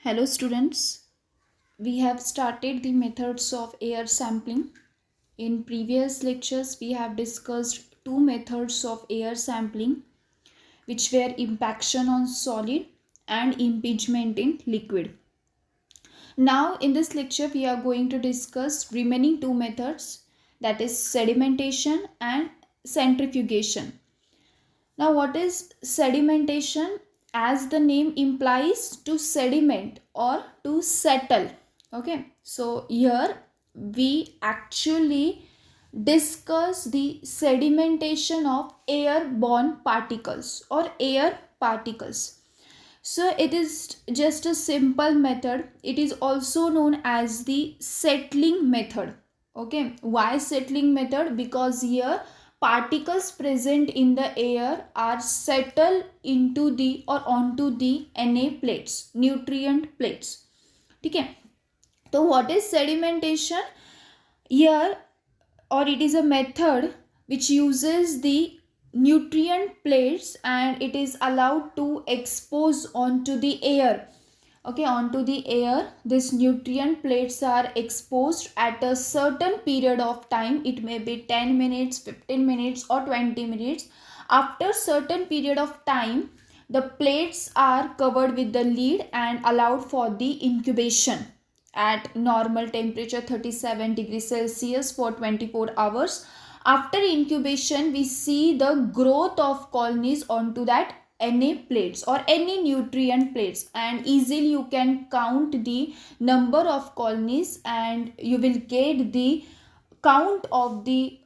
Hello students, we have started the methods of air sampling. In previous lectures, we have discussed two methods of air sampling, which were impaction on solid and impingement in liquid. Now in this lecture, we are going to discuss remaining two methods, that is sedimentation and centrifugation. Now what is sedimentation? As the name implies, to sediment or to settle. Okay, so here we actually discuss the sedimentation of airborne particles or air particles. So it is just a simple method. It is also known as the settling method. Okay, why settling method? Because here particles present in the air are settled into the or onto the Na plates, nutrient plates. Okay, so what is sedimentation? Here, or it is a method which uses the nutrient plates and it is allowed to expose onto the air. Okay, onto the air, these nutrient plates are exposed at a certain period of time. It may be 10 minutes, 15 minutes or 20 minutes. After certain period of time, the plates are covered with the lid and allowed for the incubation at normal temperature 37 degrees Celsius for 24 hours. After incubation, we see the growth of colonies onto that Na plates or any nutrient plates, and easily you can count the number of colonies and you will get the count of the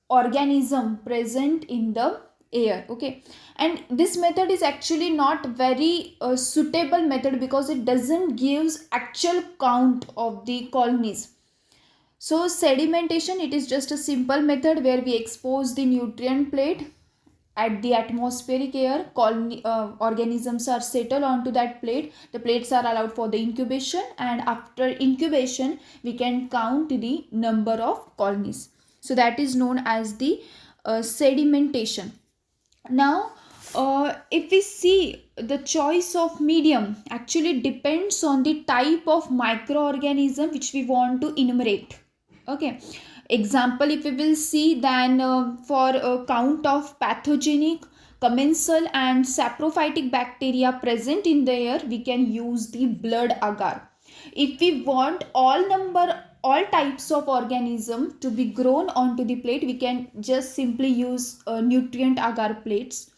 organism present in the air. Okay, and this method is actually not very suitable method because it doesn't gives actual count of the colonies. So sedimentation, it is just a simple method where we expose the nutrient plate at the atmospheric air. Organisms are settled onto that plate. The plates are allowed for the incubation, and after incubation we can count the number of colonies. So that is known as the sedimentation. Now if we see, the choice of medium actually depends on the type of microorganism which we want to enumerate. Okay, example, if we will see, then for a count of pathogenic, commensal and saprophytic bacteria present in the air, we can use the blood agar. If we want all types of organism to be grown onto the plate, we can just simply use nutrient agar plates.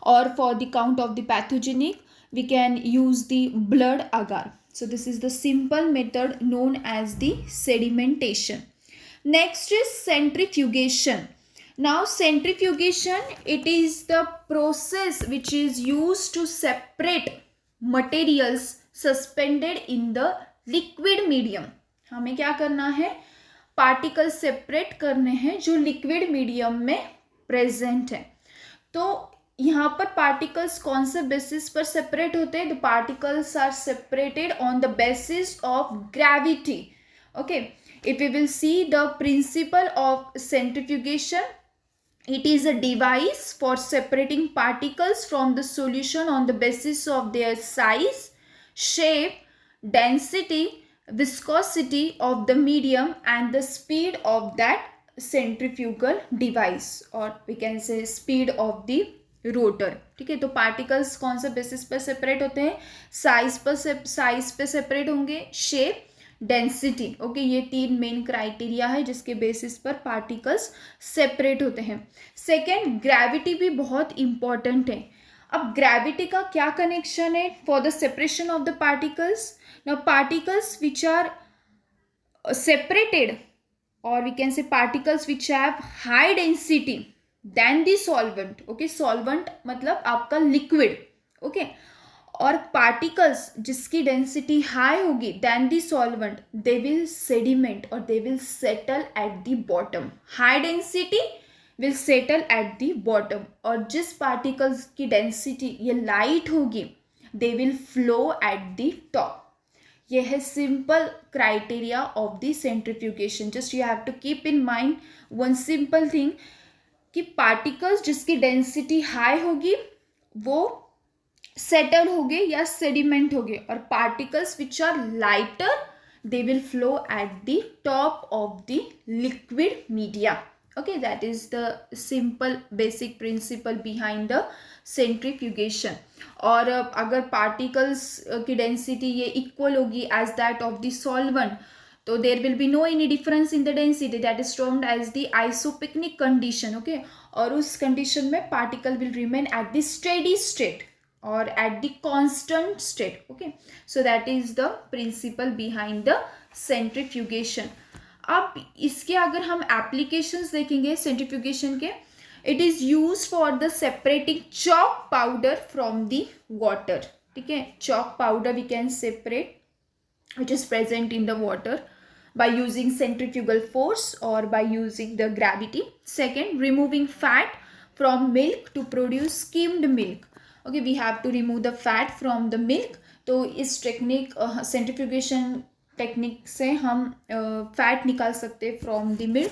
Or for the count of the pathogenic, we can use the blood agar. So this is the simple method known as the sedimentation. Next is centrifugation. Now centrifugation, it is the process which is used to separate materials suspended in the liquid medium. हमें क्या करना है? Particle separate करने हैं जो liquid medium में present है. तो यहाँ पर पार्टिकल्स कौन से बेसिस पर सेपरेट होते हैं? The particles are separated on the basis of gravity. Okay, if we will see the principle of centrifugation, it is a device for separating particles from the solution on the basis of their size, shape, density, viscosity of the medium and the speed of that centrifugal device, or we can say speed of the rotor. ठीक है, तो particles कौन से basis पर separate होते हैं? Size पे separate होंगे, शेप, डेंसिटी. ओके, ये तीन मेन क्राइटेरिया है जिसके बेसिस पर पार्टिकल्स सेपरेट होते हैं. सेकेंड, ग्रेविटी भी बहुत इंपॉर्टेंट है. अब ग्रेविटी का क्या कनेक्शन है for the separation of the particles? Now particles which are separated, or we can say particles which have high density than the solvent. Okay, solvent मतलब आपका liquid. Okay, और particles जिसकी density high होगी than the solvent, they will sediment or they will settle at the bottom. High density will settle at the bottom, और जिस particles की density ये light होगी, they will flow at the top. ये है simple criteria of the centrifugation. Just you have to keep in mind one simple thing कि particles जिसकी density high होगी वो सेटल हो गए या सेडिमेंट हो गए, और particles which are lighter they will flow at the top of the liquid media. Okay, that is the simple basic principle behind the centrifugation. और अगर particles की density ये equal होगी as that of the solvent, तो there will be no any difference in the density, that is termed as the isopycnic condition. Okay, और उस condition में particle will remain at the steady state or at the constant state. Okay, so that is the principle behind the centrifugation. अब इसके अगर हम applications देखेंगे centrifugation के, it is used for the separating chalk powder from the water. ठीक है, chalk powder we can separate which is present in the water by using centrifugal force or by using the gravity. Second, removing fat from milk to produce skimmed milk. Okay, we have to remove the fat from the milk. तो इस technique centrifugation technique से हम fat निकाल सकते हैं from the milk,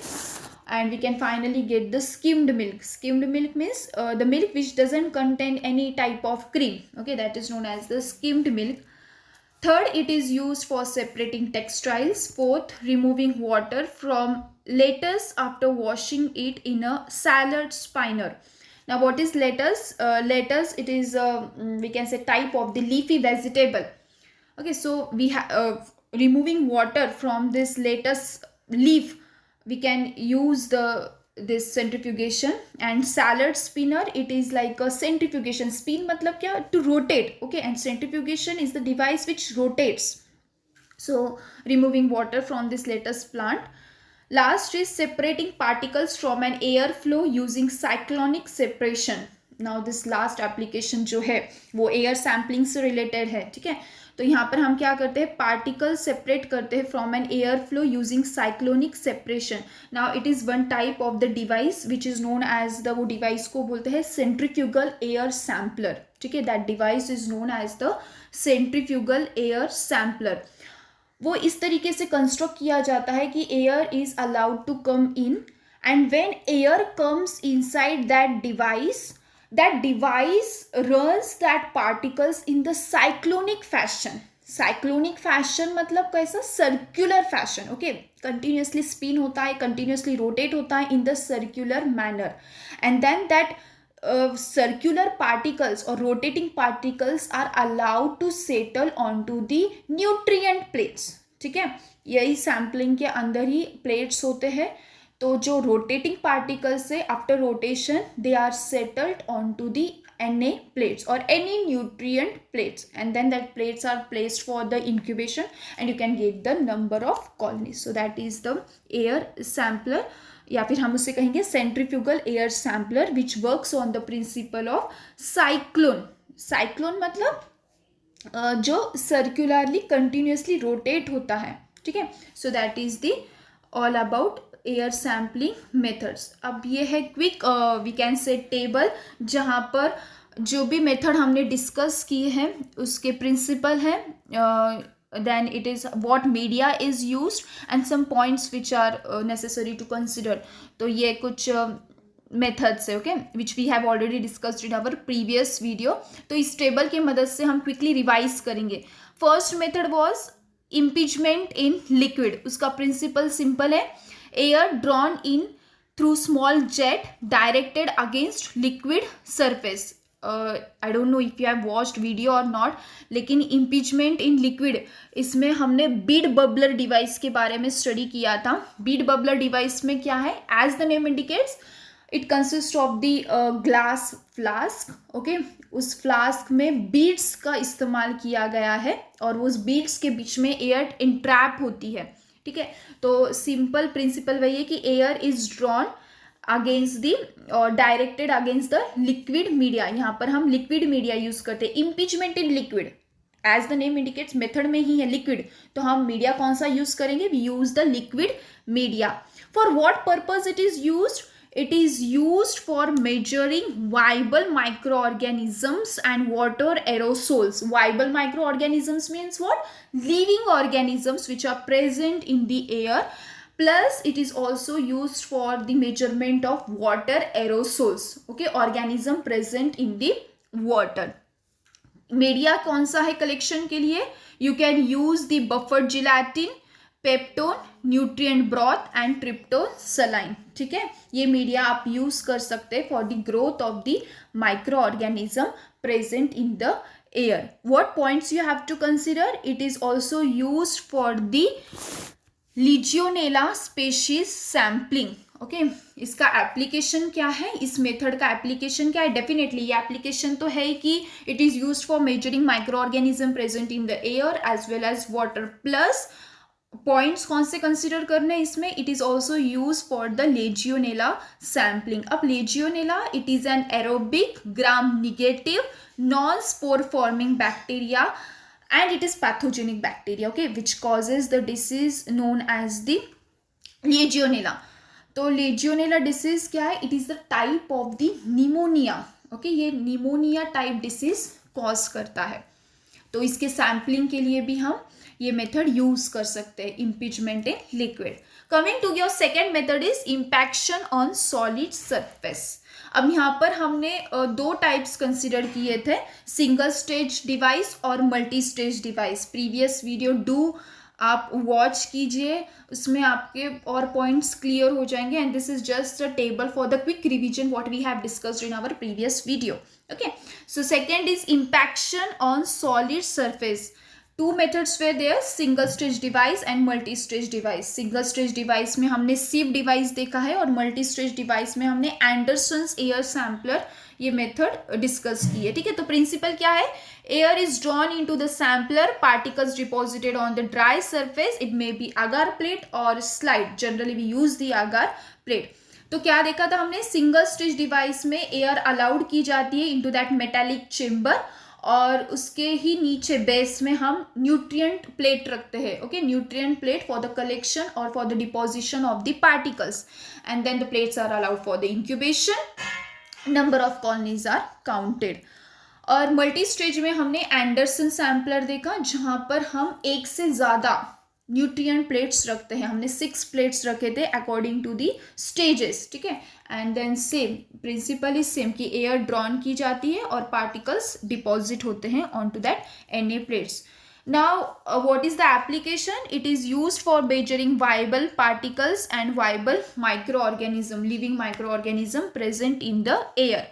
and we can finally get the skimmed milk. Skimmed milk means the milk which doesn't contain any type of cream. Okay, that is known as the skimmed milk. Third, it is used for separating textiles. Fourth, removing water from lettuce after washing it in a salad spinner. Now, what is lettuce? Lettuce, it is we can say type of the leafy vegetable. Okay, so we have removing water from this lettuce leaf, we can use this centrifugation. And salad spinner, it is like a centrifugation. Spin matlab kya? To rotate. Okay, and centrifugation is the device which rotates. So removing water from this lettuce plant. Last is separating particles from an airflow using cyclonic separation. Now this last application जो है वो air sampling से related है. ठीक है, तो यहाँ पर हम क्या करते हैं, पार्टिकल सेपरेट करते हैं from an air flow using cyclonic separation. Now it is one type of the device which is known as the, वो डिवाइस को बोलते हैं सेंट्रीफ्यूगल एयर सैम्पलर. ठीक है, that device is known as the centrifugal air sampler. वो इस तरीके से कंस्ट्रक्ट किया जाता है कि air is allowed to come in, and when air comes inside that device runs that particles in the cyclonic fashion. Cyclonic fashion मतलब कैसा, circular fashion. Okay, continuously spin होता है, continuously rotate होता है in the circular manner, and then that circular particles or rotating particles are allowed to settle onto the nutrient plates. ठीक है, यही sampling के अंदर ही प्लेट्स होते हैं. तो जो रोटेटिंग पार्टिकल्स से after rotation they are settled on to the Na plates or any nutrient plates, and then that plates are placed for the incubation and you can get the number of colonies. So that is the air sampler, या फिर हम उसे कहेंगे centrifugal air sampler which works on the principle of cyclone. Cyclone मतलब जो circularly continuously rotate होता है. ठीक है, so that is the all about air sampling methods. अब ये है quick we can say table, जहाँ पर जो भी मेथड हमने डिस्कस किए हैं उसके प्रिंसिपल है, then it is what media is used and some points which are necessary to consider. तो ये कुछ मेथड्स है, okay, which we have already discussed in our previous video. तो इस टेबल की मदद से हम क्विकली रिवाइज करेंगे. First method was impingement in liquid. उसका प्रिंसिपल सिंपल है, air drawn in through small jet directed against liquid surface. I don't know if you have watched video और नॉट, लेकिन इम्पीचमेंट इन लिक्विड, इसमें हमने Beed bubbler device के बारे में study किया था. बीड बबलर डिवाइस में क्या है, as the name indicates, it consist of the glass flask. Okay, उस फ्लास्क में बीड्स का इस्तेमाल किया गया है और उस बीड्स के बीच में एयर इंट्रैप होती है. ठीक है, तो सिंपल प्रिंसिपल वही है कि air is drawn against the और directed against the liquid media. यहाँ पर हम लिक्विड मीडिया यूज करते हैं. Impeachment in liquid, as the name indicates, method में ही है लिक्विड, तो हम मीडिया कौन सा यूज करेंगे, we use the liquid media. For what purpose it is used, it is used for measuring viable microorganisms and water aerosols. Viable microorganisms means what, living organisms which are present in the air, plus it is also used for the measurement of water aerosols. Okay, organism present in the water. Media कौन सा है collection के लिए? You can use the buffer gelatin, peptone, nutrient broth and tryptose saline. ठीक है, ये media आप use कर सकते हैं for the growth of the micro organism present in the air. What points you have to consider? It is also used for the legionella species sampling. Okay, इसका application क्या है, इस मेथड का application क्या है? डेफिनेटली ये application तो है कि it is used for measuring micro organism present in the air as well as water. Plus points कौन से कंसिडर करने इसमें? It is also use for the legionella sampling. अब legionella it is an aerobic gram negative non spore forming bacteria and it is pathogenic bacteria, okay, which causes the disease known as the legionella. तो legionella disease क्या है? it is the type of the pneumonia, okay, ये pneumonia type disease cause करता है. तो इसके sampling के लिए भी हम ये मेथड यूज कर सकते हैं, impeachment in liquid. Coming to your second method is impaction on solid surface. अब यहाँ पर हमने दो टाइप्स कंसिडर किए थे, सिंगल स्टेज डिवाइस और multi stage device. Previous video डू आप वॉच कीजिए, उसमें आपके और पॉइंट्स क्लियर हो जाएंगे. And this is just a table for the quick revision what we have discussed in our previous video. Okay, so second is impaction on solid surface. Two methods were there, single stage device and multi stage device. Single stage device में हमने सिव device देखा है और multi stage device में हमने Andersen's air sampler ये method discuss की है. ठीक है, तो प्रिंसिपल क्या है? Air is drawn into the sampler, particles deposited on the dry surface. It may be agar plate और slide. Generally we use the agar plate. तो क्या देखा था हमने? सिंगल स्टेज डिवाइस में एयर अलाउड की जाती है इनटू दैट मेटालिक चेम्बर और उसके ही नीचे बेस में हम न्यूट्रिएंट प्लेट रखते हैं. Okay, nutrient plate for the collection और for the deposition of the particles. And then the plates are allowed for the incubation. Number of colonies are counted. और multi stage में हमने Anderson sampler देखा जहां पर हम एक से ज्यादा न्यूट्रिएंट प्लेट्स रखते हैं. हमने 6 प्लेट्स रखे थे अकॉर्डिंग टू दी स्टेजेस. ठीक है, and then same principle is same कि एयर ड्रॉन की जाती है और पार्टिकल्स डिपॉजिट होते हैं ऑन टू दैट एनए plates. Now what is the application? It is used for measuring viable particles and viable micro organism, living micro organism present in the air.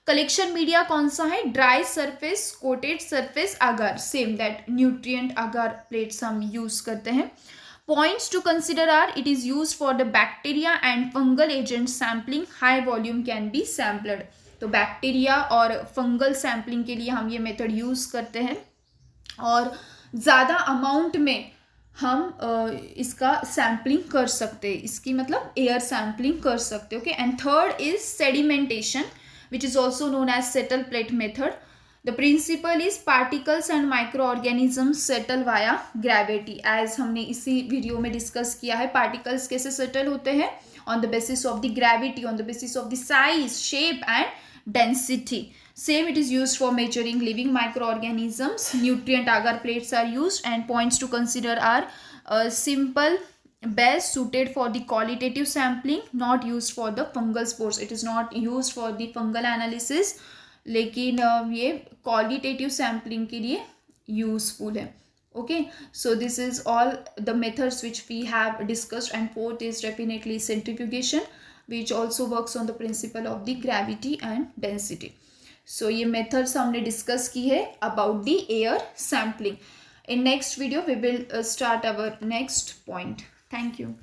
Collection media कौन सा है? Dry surface, coated surface, agar. Same that nutrient agar plates हम use करते हैं. Points to consider are, it is use for the bacteria and fungal agent sampling. High volume can be sampled. तो bacteria और fungal sampling के लिए हम ये method use करते हैं और ज़्यादा अमाउंट में हम इसका सैम्पलिंग कर सकते हैं. इसकी मतलब एयर सैम्पलिंग कर सकते हैं. Okay, and third is sedimentation, which is also known as settle plate method. The principle is particles and microorganisms settle via gravity. As हमने इसी वीडियो में डिस्कस किया है, पार्टिकल्स कैसे सेटल होते हैं? on the basis of the gravity, on the basis of the size, shape and density. Same, it is used for measuring living microorganisms. Nutrient agar plates are used, and points to consider are simple, best suited for the qualitative sampling, not used for the fungal spores. It is not used for the fungal analysis, लेकिन ये qualitative sampling के लिए useful है. Okay, so this is all the methods which we have discussed, and fourth is definitely centrifugation, which also works on the principle of the gravity and density. So ये methods हमने discuss की है about the air sampling. In next video we will start our next point. Thank you.